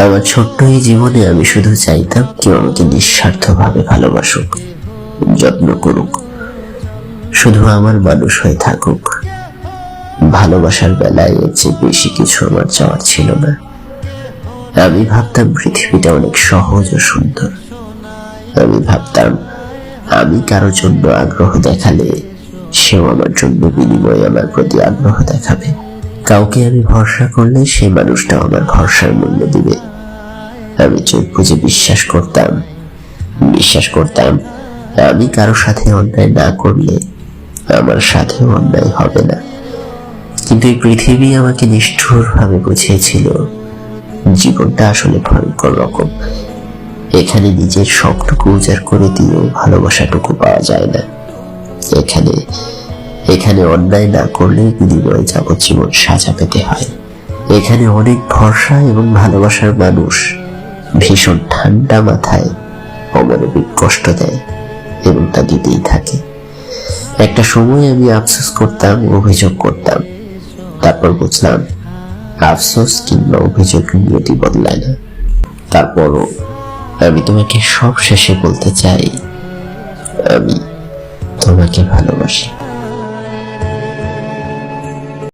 আমার ছোট্ট এই জীবনে আমি শুধু চাইতাম কেউ আমাকে নিঃস্বার্থভাবে ভালোবাসুক, যত্ন করুক, শুধু আমার মানুষ হয়ে থাকুক। ভালোবাসার বেলায় এর চেয়ে বেশি কিছু আমার চাওয়ার ছিল না। আমি ভাবতাম পৃথিবীটা অনেক সহজ ও সুন্দর। আমি ভাবতাম আমি কারোর জন্য আগ্রহ দেখালে সেও আমার জন্য বিনিময়ে আমার প্রতি আগ্রহ দেখাবে। কাউকে আমি ভরসা করলে সেই মানুষটাও আমার ভরসার মূল্য দিবে। আমি চোখ বুজে বিশ্বাস করতাম আমি কারো সাথে অন্যায় না করলে আমার সাথেও অন্যায় হবে না। কিন্তু এই পৃথিবী আমাকে নিষ্ঠুরভাবে বুঝিয়েছিল জীবনটা আসলে ভয়ঙ্কর রকম। এখানে নিজের সবটুকু উজাড় করে দিয়েও ভালোবাসাটুকু পাওয়া যায় না। এখানে অন্যায় না করলে বিনিময়ে যাবজ্জীবন সাজা পেতে হয়। এখানে অনেক ভরসা এবং ভালোবাসার মানুষ ভীষণ ঠান্ডা মাথায় অমানবিক কষ্ট দেয় এবং তা দিতেই থাকে। একটা সময় আমি আফসোস করতাম, অভিযোগ করতাম, তারপর বুঝলাম আফসোস কিংবা অভিযোগ নিয়তি বদলায় না। তারপরও আমি তোমাকে সব শেষে বলতে চাই, আমি তোমাকে ভালোবাসি।